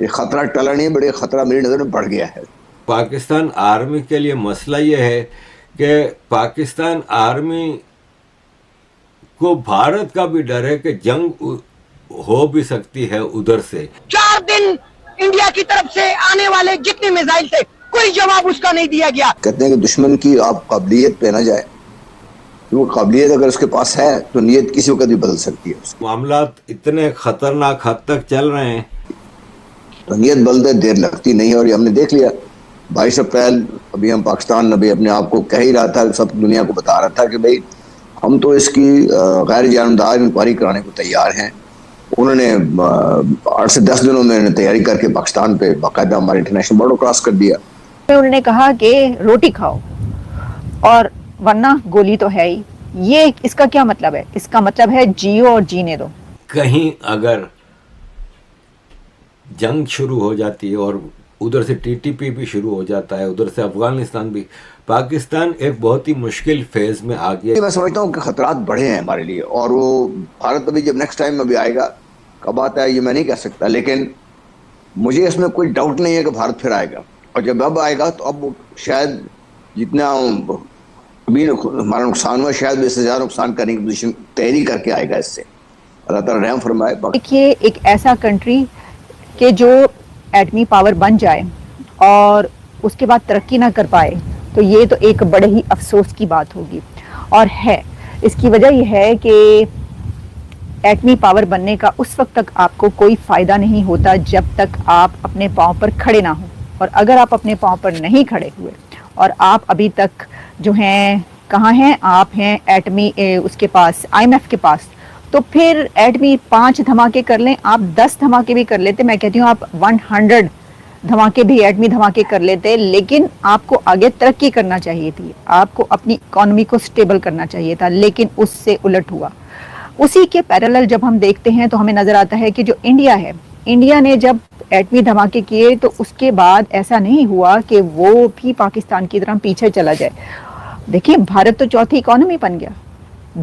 یہ خطرہ ٹلا نہیں، بڑے خطرہ میری نظر میں بڑھ گیا ہے. پاکستان آرمی کے لیے مسئلہ یہ ہے کہ پاکستان آرمی کو بھارت کا بھی ڈر ہے کہ جنگ ہو بھی سکتی ہے ادھر سے. 4 دن انڈیا کی طرف سے آنے والے جتنے میزائل تھے کوئی جواب اس کا نہیں دیا گیا. کہتے ہیں کہ دشمن کی آپ قابلیت پہ نہ جائے، وہ قابلیت اگر اس کے پاس ہے تو نیت کسی وقت بھی بدل سکتی ہے. معاملات اتنے خطرناک حد تک چل رہے ہیں، تو نیت بدلتے دیر لگتی نہیں. اور یہ ہم نے دیکھ لیا 22 اپریل ابھی ہم پاکستان ابھی اپنے آپ کو کہہ ہی رہا تھا، سب دنیا کو بتا رہا تھا کہ بھئی ہم تو اس کی غیر جانبدار انکوائری کرانے کو تیار ہیں. انہوں نے 8 سے 10 دنوں میں تیاری کر کے پاکستان پہ باقاعدہ ہمارے انٹرنیشنل بارڈر کراس کر دیا. انہوں نے کہا کہ روٹی کھاؤ اور ورنہ گولی تو ہے ہی. یہ اس کا کیا مطلب ہے؟ اس کا مطلب ہے جیو اور جینے دو. کہیں اگر جنگ شروع ہو جاتی ہے اور ادھر سے ٹی ٹی پی بھی شروع ہو جاتا ہے، ادھر سے افغانستان بھی، پاکستان ایک بہت ہی مشکل فیز میں آ گیا. میں سمجھتا ہوں کہ خطرات بڑھے ہیں ہمارے لیے، اور وہ بھارت ابھی جب نیکسٹ ٹائم ابھی آئے گا، کب آتا ہے یہ میں نہیں کہہ سکتا، لیکن مجھے اس میں کوئی ڈاؤٹ نہیں ہے کہ بھارت پھر آئے گا. اور جب اب آئے گا تو اب شاید جتنا ابھی ہمارا نقصان ہوا، شاید اس سے زیادہ نقصان کرنے کی پوزیشن تیاری کر کے آئے گا. اس سے اللہ تعالیٰ رحم فرمائے. دیکھیے ایک ایسا کنٹری کہ جو ایٹمی پاور بن جائے اور اس کے بعد ترقی نہ کر پائے، تو یہ تو ایک بڑے ہی افسوس کی بات ہوگی. اور ہے اس کی وجہ یہ ہے کہ ایٹمی پاور بننے کا اس وقت تک آپ کو کوئی فائدہ نہیں ہوتا جب تک آپ اپنے پاؤں پر کھڑے نہ ہوں. اور اگر آپ اپنے پاؤں پر نہیں کھڑے ہوئے اور آپ ابھی تک جو ہیں کہاں ہیں، آپ ہیں ایٹمی اس کے پاس، IMF کے پاس، تو پھر ایٹمی 5 دھماکے کر لیں، آپ 10 دھماکے بھی کر لیتے، میں کہتی ہوں آپ 100 دھماکے بھی ایٹمی دھماکے کر لیتے، لیکن آپ کو آگے ترقی کرنا چاہیے تھی، آپ کو اپنی اکانومی کو سٹیبل کرنا چاہیے تھا، لیکن اس سے الٹ ہوا. اسی کے پیرالل جب ہم دیکھتے ہیں تو ہمیں نظر آتا ہے کہ جو انڈیا ہے، انڈیا نے جب ایٹمی دھماکے کیے تو اس کے بعد ایسا نہیں ہوا کہ وہ بھی پاکستان کی طرح پیچھے چلا جائے. دیکھیں بھارت تو چوتھی اکانومی بن گیا،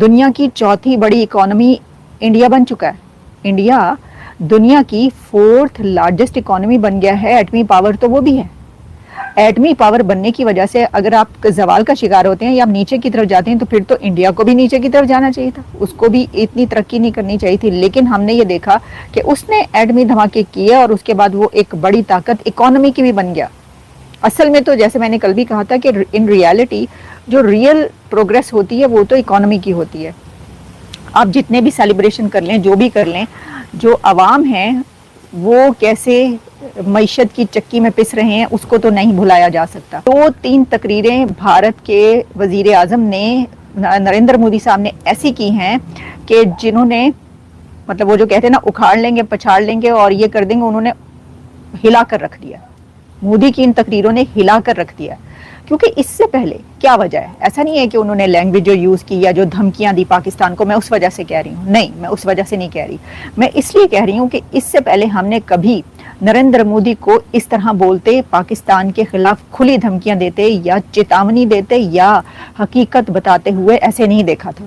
دنیا کی چوتھی بڑی اکانومی انڈیا بن چکا ہے. انڈیا دنیا کی 4th لارجسٹ اکانومی بن گیا ہے. ایٹمی پاور تو وہ بھی ہے. ایٹمی پاور بننے کی وجہ سے اگر آپ زوال کا شکار ہوتے ہیں یا آپ نیچے کی طرف جاتے ہیں تو پھر تو انڈیا کو بھی نیچے کی طرف جانا چاہیے تھا، اس کو بھی اتنی ترقی نہیں کرنی چاہیے تھی. لیکن ہم نے یہ دیکھا کہ اس نے ایٹمی دھماکے کیے اور اس کے بعد وہ ایک بڑی طاقت اکانومی کی بھی بن گیا. اصل میں تو جیسے میں نے کل بھی کہا تھا کہ ان ریالٹی جو ریئل پروگریس ہوتی ہے وہ تو اکانومی کی ہوتی ہے. آپ جتنے بھی سیلیبریشن کر لیں، جو بھی کر لیں، جو عوام ہیں وہ کیسے معیشت کی چکی میں پس رہے ہیں اس کو تو نہیں بھلایا جا سکتا. 2-3 تقریریں بھارت کے وزیر اعظم نے، نریندر مودی صاحب نے ایسی کی ہیں کہ جنہوں نے مطلب وہ جو کہتے ہیں نا اکھاڑ لیں گے، پچھاڑ لیں گے اور یہ کر دیں گے، انہوں نے ہلا کر رکھ دیا. مودی کی ان تقریروں نے ہلا کر رکھ دیا. کیونکہ اس سے پہلے کیا وجہ ہے؟ ایسا نہیں ہے کہ انہوں نے لینگویج جو یوز کی یا جو دھمکیاں دی پاکستان کو میں اس وجہ سے کہہ رہی ہوں، نہیں، میں اس وجہ سے نہیں کہہ رہی. میں اس لیے کہہ رہی ہوں کہ اس سے پہلے ہم نے کبھی نریندر مودی کو اس طرح بولتے، پاکستان کے خلاف کھلی دھمکیاں دیتے یا چیتاونی دیتے یا حقیقت بتاتے ہوئے ایسے نہیں دیکھا تھا.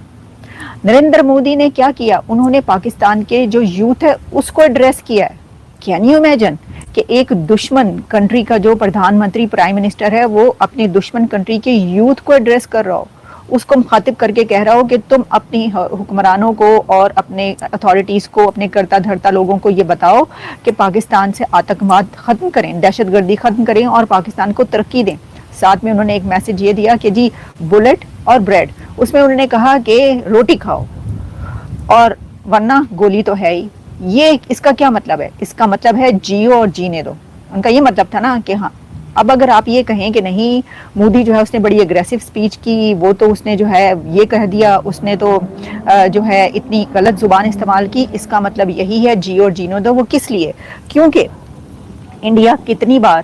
نریندر مودی نے کیا کیا؟ انہوں نے پاکستان کے جو یوتھ ہے اس کو ایڈریس کیا ہے. کین یو امیجن کہ ایک دشمن کنٹری کا جو پردھان منتری پرائم منسٹر ہے وہ اپنی دشمن کنٹری کے یوتھ کو ایڈریس کر رہا ہو، اس کو مخاطب کر کے کہہ رہا ہو کہ تم اپنی حکمرانوں کو اور اپنے اتھارٹیز کو، اپنے کرتا دھرتا لوگوں کو یہ بتاؤ کہ پاکستان سے آتنکواد ختم کریں، دہشت گردی ختم کریں اور پاکستان کو ترقی دیں. ساتھ میں انہوں نے ایک میسج یہ دیا کہ جی بلٹ اور بریڈ، اس میں انہوں نے کہا کہ روٹی کھاؤ اور ورنہ گولی تو ہے ہی. یہ اس کا کیا مطلب ہے؟ اس کا مطلب ہے جیو اور جینے دو. ان کا یہ مطلب تھا نا کہ ہاں اب اگر آپ یہ کہیں کہ نہیں مودی جو ہے اس نے بڑی اگریسو سپیچ کی، وہ تو اس نے جو ہے یہ کہہ دیا، اس نے تو جو ہے اتنی غلط زبان استعمال کی، اس کا مطلب یہی ہے جیو اور جینے دو. وہ کس لیے؟ کیونکہ انڈیا کتنی بار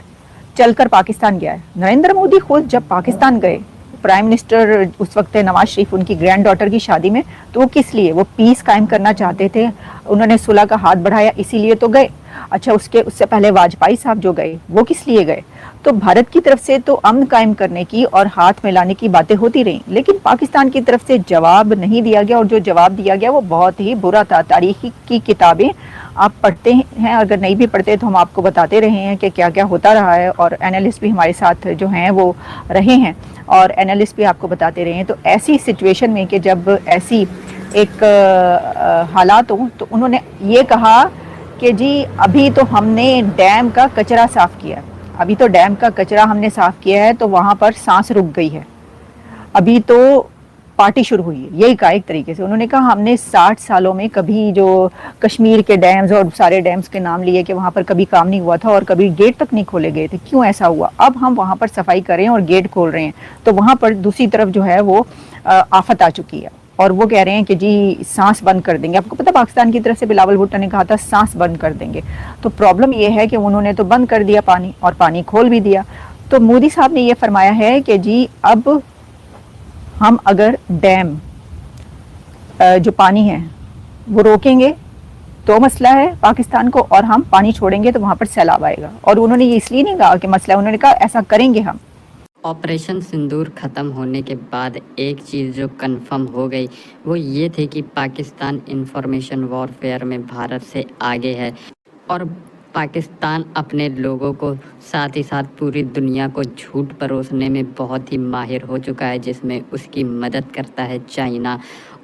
چل کر پاکستان گیا ہے. نریندر مودی خود جب پاکستان گئے، پرائم منسٹر اس وقت نواز شریف ان کی گرینڈ ڈاٹر کی شادی میں، تو وہ کس لیے؟ وہ پیس قائم کرنا چاہتے تھے، انہوں نے صلح کا ہاتھ بڑھایا، اسی لیے تو گئے. اچھا اس سے پہلے واجپئی صاحب جو گئے وہ کس لیے گئے؟ تو بھارت کی طرف سے تو امن قائم کرنے کی اور ہاتھ ملانے کی باتیں ہوتی رہیں، لیکن پاکستان کی طرف سے جواب نہیں دیا گیا، اور جو جواب دیا گیا وہ بہت ہی برا تھا. تاریخ کی کتابیں آپ پڑھتے ہیں, اگر نہیں بھی پڑھتے تو ہم آپ کو بتاتے رہے ہیں کہ کیا کیا ہوتا رہا ہے, اور اینالسٹ بھی ہمارے ساتھ جو ہیں وہ رہے ہیں اور اینالسٹ بھی آپ کو بتاتے رہے ہیں. تو ایسی سچویشن میں کہ جب ایسی ایک حالات ہوں تو انہوں نے یہ کہا کہ جی ابھی تو ہم نے ڈیم کا کچرا صاف کیا, ابھی تو ڈیم کا کچرا ہم نے صاف کیا ہے تو وہاں پر سانس رک گئی ہے, ابھی تو پارٹی شروع ہوئی ہے. یہی کہا ایک طریقے سے انہوں نے کہا ہم نے 60 سالوں میں کبھی جو کشمیر کے ڈیمز اور سارے ڈیمز کے نام لیے کہ وہاں پر کبھی کام نہیں ہوا تھا اور کبھی گیٹ تک نہیں کھولے گئے تھے, کیوں ایسا ہوا؟ اب ہم وہاں پر صفائی کر رہے ہیں اور گیٹ کھول رہے ہیں تو وہاں پر دوسری طرف جو ہے وہ آفت آ چکی ہے, اور وہ کہہ رہے ہیں کہ جی سانس بند کر دیں گے. آپ کو پتہ پاکستان کی طرف سے بلاول بھٹو نے کہا تھا سانس بند کر دیں گے. تو پرابلم یہ ہے کہ انہوں نے تو بند کر دیا پانی, اور پانی کھول بھی دیا. تو مودی صاحب نے یہ فرمایا ہے کہ جی اب ہم اگر ڈیم جو پانی ہے وہ روکیں گے تو مسئلہ ہے پاکستان کو, اور ہم پانی چھوڑیں گے تو وہاں پر سیلاب آئے گا. اور انہوں نے یہ اس لیے نہیں کہا کہ مسئلہ, انہوں نے کہا ایسا کریں گے ہم. آپریشن سندور ختم ہونے کے بعد ایک چیز جو کنفرم ہو گئی وہ یہ تھی کہ پاکستان انفارمیشن وارفیئر میں بھارت سے آگے ہے, اور پاکستان اپنے لوگوں کو ساتھ ہی ساتھ پوری دنیا کو جھوٹ پروسنے میں بہت ہی ماہر ہو چکا ہے, جس میں اس کی مدد کرتا ہے چائنا.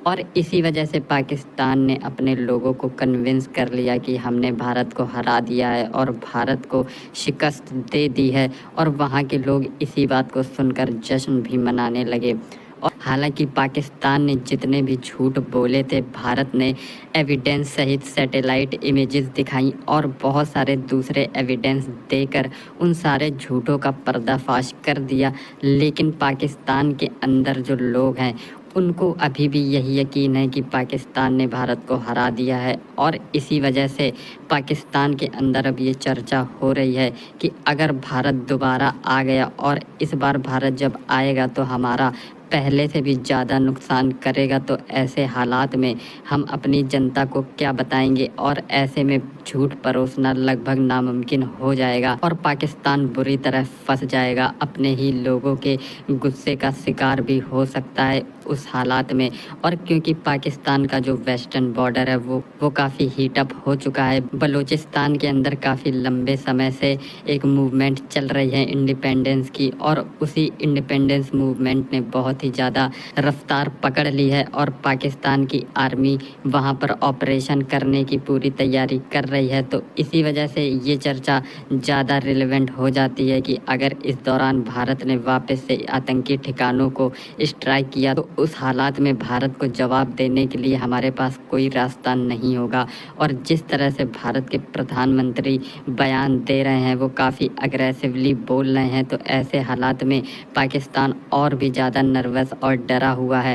اور اسی وجہ سے پاکستان نے اپنے لوگوں کو کنونس کر لیا کہ ہم نے بھارت کو ہرا دیا ہے اور بھارت کو شکست دے دی ہے, اور وہاں کے لوگ اسی بات کو سن کر جشن بھی منانے لگے. اور حالانکہ پاکستان نے جتنے بھی جھوٹ بولے تھے, بھارت نے ایویڈنس سہت سیٹلائٹ امیجز دکھائیں اور بہت سارے دوسرے ایویڈنس دے کر ان سارے جھوٹوں کا پردہ فاش کر دیا. لیکن پاکستان کے اندر جو لوگ ہیں ان کو ابھی بھی یہی یقین ہے کہ پاکستان نے بھارت کو ہرا دیا ہے, اور اسی وجہ سے پاکستان کے اندر اب یہ چرچا ہو رہی ہے کہ اگر بھارت دوبارہ آ گیا اور اس بار بھارت جب آئے گا تو ہمارا پہلے سے بھی زیادہ نقصان کرے گا, تو ایسے حالات میں ہم اپنی جنتا کو کیا بتائیں گے, اور ایسے میں جھوٹ پروسنا لگ بھگ ناممکن ہو جائے گا اور پاکستان بری طرح پھنس جائے گا, اپنے ہی لوگوں کے غصے کا شکار بھی ہو سکتا ہے اس حالات میں. اور کیونکہ پاکستان کا جو ویسٹرن بارڈر ہے وہ کافی ہیٹ اپ ہو چکا ہے, بلوچستان کے اندر کافی لمبے سمے سے ایک موومنٹ چل رہی ہے انڈیپینڈنس کی, اور اسی انڈیپینڈنس موومنٹ نے بہت ہی زیادہ رفتار پکڑ لی ہے, اور پاکستان کی آرمی وہاں پر آپریشن کرنے کی پوری تیاری کر رہی ہے. تو اسی وجہ سے یہ چرچا زیادہ ریلیونٹ ہو جاتی ہے کہ اگر اس دوران بھارت نے واپس سے آتنکی ٹھکانوں کو اسٹرائک کیا تو اس حالات میں بھارت کو جواب دینے کے لیے ہمارے پاس کوئی راستہ نہیں ہوگا. اور جس طرح سے بھارت کے پردھان منتری بیان دے رہے ہیں وہ کافی اگریسولی بول رہے ہیں, تو ایسے حالات میں پاکستان اور بھی زیادہ نروس اور ڈرا ہوا ہے.